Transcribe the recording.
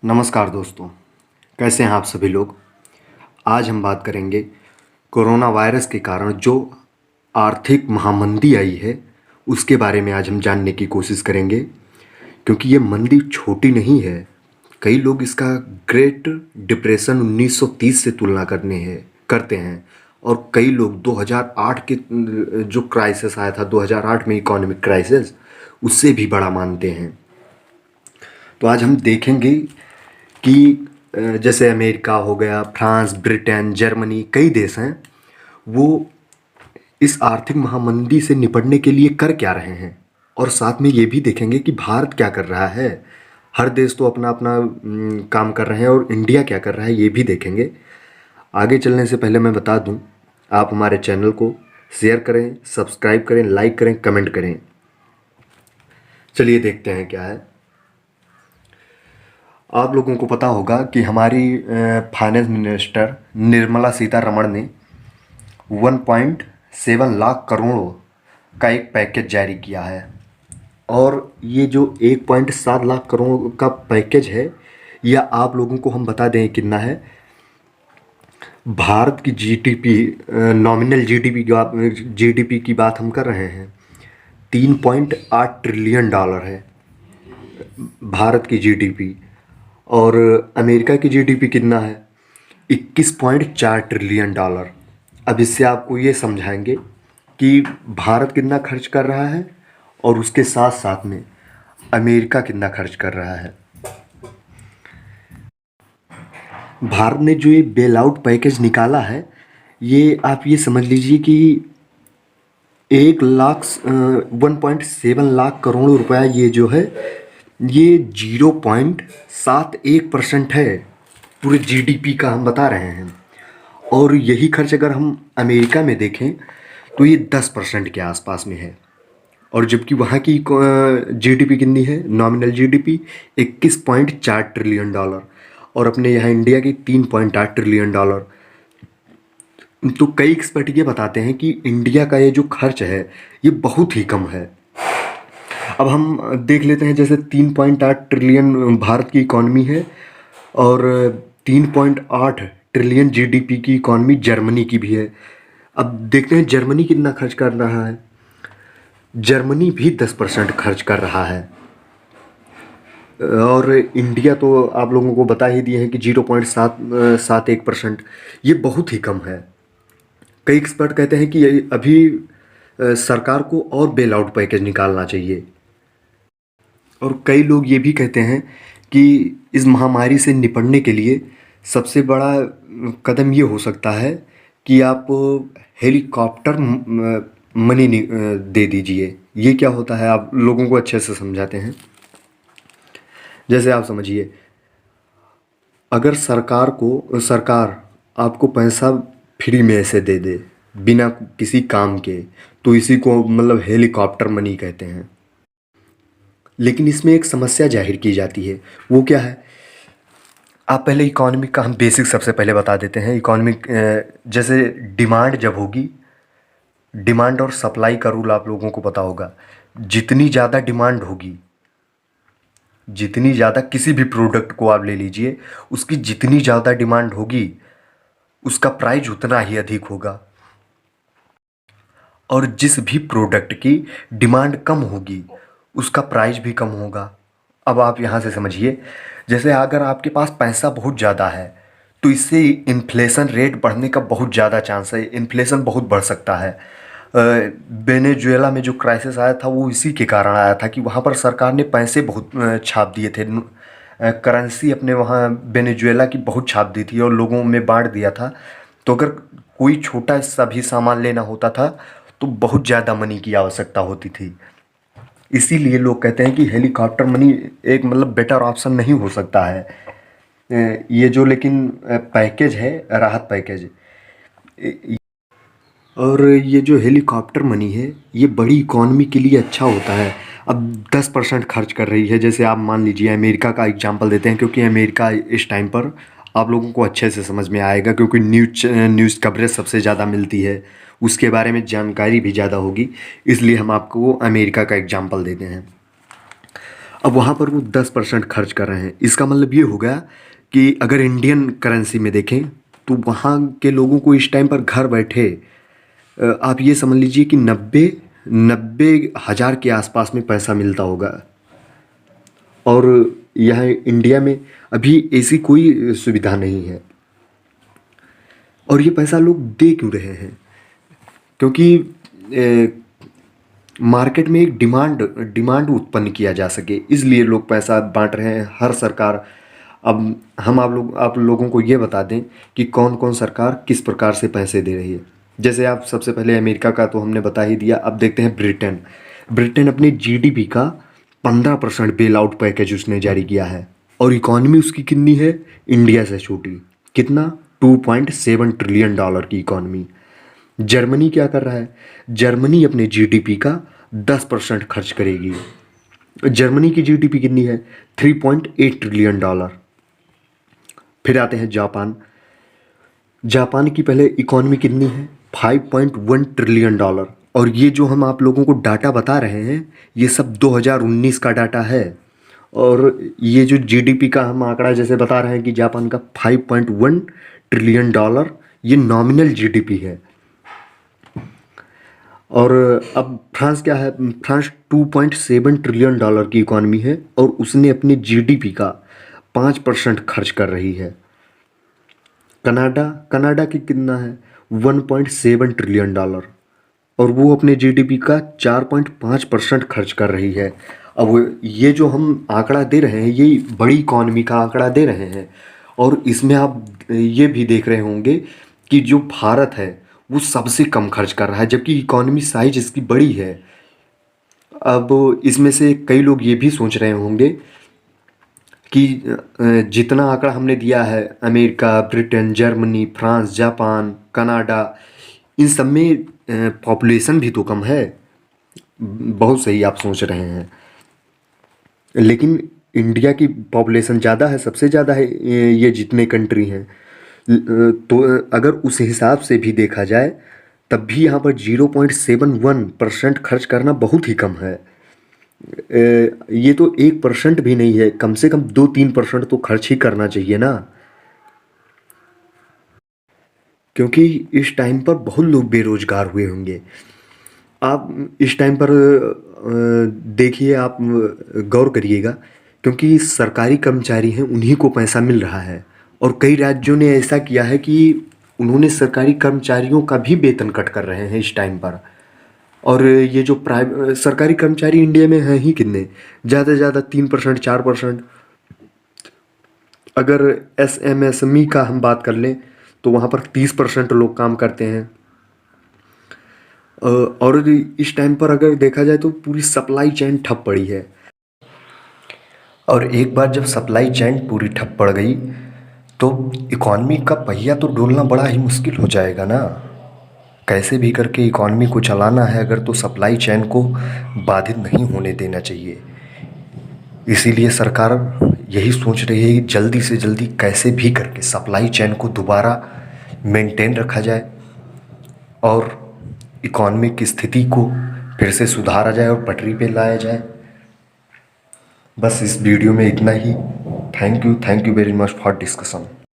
नमस्कार दोस्तों, कैसे हैं आप सभी लोग। आज हम बात करेंगे कोरोना वायरस के कारण जो आर्थिक महामंदी आई है उसके बारे में आज हम जानने की कोशिश करेंगे, क्योंकि ये मंदी छोटी नहीं है। कई लोग इसका ग्रेट डिप्रेशन 1930 से तुलना करते हैं, और कई लोग 2008 के जो क्राइसिस आया था 2008 में, इकोनॉमिक क्राइसिस, उससे भी बड़ा मानते हैं। तो आज हम देखेंगे कि जैसे अमेरिका हो गया, फ्रांस, ब्रिटेन, जर्मनी, कई देश हैं, वो इस आर्थिक महामंदी से निपटने के लिए कर क्या रहे हैं, और साथ में ये भी देखेंगे कि भारत क्या कर रहा है। हर देश तो अपना अपना काम कर रहे हैं, और इंडिया क्या कर रहा है ये भी देखेंगे। आगे चलने से पहले मैं बता दूं, आप हमारे चैनल को शेयर करें, सब्सक्राइब करें, लाइक करें, कमेंट करें। चलिए देखते हैं क्या है। आप लोगों को पता होगा कि हमारी फाइनेंस मिनिस्टर निर्मला सीतारमण ने 1.7 लाख करोड़ का एक पैकेज जारी किया है। और ये जो 1.7 लाख करोड़ का पैकेज है, यह आप लोगों को हम बता दें कितना है। भारत की जीडीपी, नॉमिनल जीडीपी की बात हम कर रहे हैं, 3.8 ट्रिलियन डॉलर है भारत की जीडीपी। और अमेरिका की जीडीपी कितना है? 21.4 ट्रिलियन डॉलर। अब इससे आपको ये समझाएंगे कि भारत कितना खर्च कर रहा है और उसके साथ साथ में अमेरिका कितना खर्च कर रहा है। भारत ने जो ये बेल आउट पैकेज निकाला है, ये आप ये समझ लीजिए कि 1.7 लाख करोड़ रुपया ये जो है, ये 0.71% है पूरे जीडीपी का, हम बता रहे हैं। और यही खर्च अगर हम अमेरिका में देखें तो ये 10% के आसपास में है। और जबकि वहाँ की जीडीपी कितनी है, नॉमिनल जीडीपी 21.4 ट्रिलियन डॉलर, और अपने यहाँ इंडिया की 3.8 ट्रिलियन डॉलर। तो कई एक्सपर्ट ये बताते हैं कि इंडिया का ये जो खर्च है ये बहुत ही कम है। अब हम देख लेते हैं, जैसे 3.8 ट्रिलियन भारत की इकॉनमी है, और 3.8 ट्रिलियन जीडीपी की इकॉनमी जर्मनी की भी है। अब देखते हैं जर्मनी कितना खर्च कर रहा है। जर्मनी भी 10% खर्च कर रहा है। और इंडिया तो आप लोगों को बता ही दिए हैं कि 0.71%। ये बहुत ही कम है। कई एक्सपर्ट कहते हैं कि अभी सरकार को और बेल आउट पैकेज निकालना चाहिए। और कई लोग ये भी कहते हैं कि इस महामारी से निपटने के लिए सबसे बड़ा कदम ये हो सकता है कि आप हेलीकॉप्टर मनी दे दीजिए। ये क्या होता है, आप लोगों को अच्छे से समझाते हैं। जैसे आप समझिए, अगर सरकार आपको पैसा फ्री में ऐसे दे दे बिना किसी काम के, तो इसी को मतलब हेलीकॉप्टर मनी कहते हैं। लेकिन इसमें एक समस्या जाहिर की जाती है। वो क्या है, आप पहले इकोनॉमिक का हम बेसिक सबसे पहले बता देते हैं। इकोनॉमिक जैसे डिमांड जब होगी, डिमांड और सप्लाई का रूल आप लोगों को पता होगा। जितनी ज़्यादा डिमांड होगी, जितनी ज़्यादा किसी भी प्रोडक्ट को आप ले लीजिए, उसकी जितनी ज़्यादा डिमांड होगी उसका प्राइस उतना ही अधिक होगा। और जिस भी प्रोडक्ट की डिमांड कम होगी उसका प्राइस भी कम होगा। अब आप यहाँ से समझिए, जैसे अगर आपके पास पैसा बहुत ज़्यादा है तो इससे इन्फ्लेशन रेट बढ़ने का बहुत ज़्यादा चांस है। इन्फ्लेशन बहुत बढ़ सकता है। वेनेजुएला में जो क्राइसिस आया था वो इसी के कारण आया था कि वहाँ पर सरकार ने पैसे बहुत छाप दिए थे। करेंसी अपने वहाँ वेनेजुएला की बहुत छाप दी थी और लोगों में बांट दिया था। तो अगर कोई छोटा सा भी सामान लेना होता था तो बहुत ज़्यादा मनी की आवश्यकता होती थी। इसीलिए लोग कहते हैं कि हेलीकॉप्टर मनी एक मतलब बेटर ऑप्शन नहीं हो सकता है। ये जो लेकिन पैकेज है, राहत पैकेज, और ये जो हेलीकॉप्टर मनी है ये बड़ी इकॉनमी के लिए अच्छा होता है। अब 10% खर्च कर रही है। जैसे आप मान लीजिए अमेरिका का एग्जांपल देते हैं, क्योंकि अमेरिका इस टाइम पर आप लोगों को अच्छे से समझ में आएगा, क्योंकि न्यूज़ कवरेज सबसे ज़्यादा मिलती है, उसके बारे में जानकारी भी ज़्यादा होगी, इसलिए हम आपको अमेरिका का एग्जांपल देते हैं। अब वहाँ पर वो 10% खर्च कर रहे हैं। इसका मतलब ये हो गया कि अगर इंडियन करेंसी में देखें तो वहाँ के लोगों को इस टाइम पर घर बैठे आप ये समझ लीजिए कि 90,000 के आसपास में पैसा मिलता होगा। और यहाँ इंडिया में अभी ऐसी कोई सुविधा नहीं है। और ये पैसा लोग दे क्यों रहे हैं? क्योंकि मार्केट में एक डिमांड उत्पन्न किया जा सके, इसलिए लोग पैसा बांट रहे हैं। हर सरकार, अब हम आप लोगों को ये बता दें कि कौन कौन सरकार किस प्रकार से पैसे दे रही है। जैसे आप सबसे पहले अमेरिका का तो हमने बता ही दिया। अब देखते हैं ब्रिटेन। ब्रिटेन अपने जीडीपी का 15% बेल आउट पैकेज उसने जारी किया है, और इकॉनमी उसकी कितनी है? इंडिया से छोटी। कितना? $2.7 ट्रिलियन की इकॉनमी। जर्मनी क्या कर रहा है? जर्मनी अपने जीडीपी का 10% खर्च करेगी। जर्मनी की जीडीपी कितनी है? $3.8 ट्रिलियन। फिर आते हैं जापान। जापान की पहले इकॉनमी कितनी है? $5.1 ट्रिलियन। और ये जो हम आप लोगों को डाटा बता रहे हैं, ये सब 2019 का डाटा है। और ये जो जीडीपी का हम आंकड़ा जैसे बता रहे हैं कि जापान का $5.1 ट्रिलियन, ये नॉमिनल जीडीपी है। और अब फ्रांस क्या है? फ्रांस $2.7 ट्रिलियन की इकॉनमी है, और उसने अपने जीडीपी का 5% खर्च कर रही है। कनाडा की कितना है? $1.7 ट्रिलियन, और वो अपने जीडीपी का 4.5% खर्च कर रही है। अब ये जो हम आंकड़ा दे रहे हैं, ये बड़ी इकॉनमी का आंकड़ा दे रहे हैं। और इसमें आप ये भी देख रहे होंगे कि जो भारत है वो सबसे कम खर्च कर रहा है, जबकि इकॉनमी साइज इसकी बड़ी है। अब इसमें से कई लोग ये भी सोच रहे होंगे कि जितना आंकड़ा हमने दिया है, America, Britain, Germany, France, Japan, Canada, इन सब में पॉपुलेशन भी तो कम है। बहुत सही आप सोच रहे हैं, लेकिन इंडिया की पॉपुलेशन ज़्यादा है, सबसे ज़्यादा है ये जितने कंट्री हैं। तो अगर उस हिसाब से भी देखा जाए, तब भी यहाँ पर 0.71% खर्च करना बहुत ही कम है। ये तो 1% भी नहीं है, कम से कम 2-3% तो खर्च ही करना चाहिए ना। क्योंकि इस टाइम पर बहुत लोग बेरोजगार हुए होंगे। आप इस टाइम पर देखिए, आप गौर करिएगा, क्योंकि सरकारी कर्मचारी हैं, उन्हीं को पैसा मिल रहा है। और कई राज्यों ने ऐसा किया है कि उन्होंने सरकारी कर्मचारियों का भी वेतन कट कर रहे हैं इस टाइम पर। और ये जो सरकारी कर्मचारी इंडिया में हैं ही कितने? ज़्यादा से ज़्यादा 3%, 4%। अगर एसएमएसएमई का हम बात कर लें तो वहाँ पर 30% लोग काम करते हैं। और इस टाइम पर अगर देखा जाए तो पूरी सप्लाई चेन ठप पड़ी है। और एक बार जब सप्लाई चेन पूरी ठप पड़ गई तो इकॉनमी का पहिया तो डोलना बड़ा ही मुश्किल हो जाएगा ना। कैसे भी करके इकॉनमी को चलाना है अगर, तो सप्लाई चेन को बाधित नहीं होने देना चाहिए। इसीलिए सरकार यही सोच रही है जल्दी से जल्दी कैसे भी करके सप्लाई चेन को दोबारा मेंटेन रखा जाए और इकॉनमिक की स्थिति को फिर से सुधारा जाए और पटरी पे लाया जाए। बस इस वीडियो में इतना ही। Thank you very much for discussion.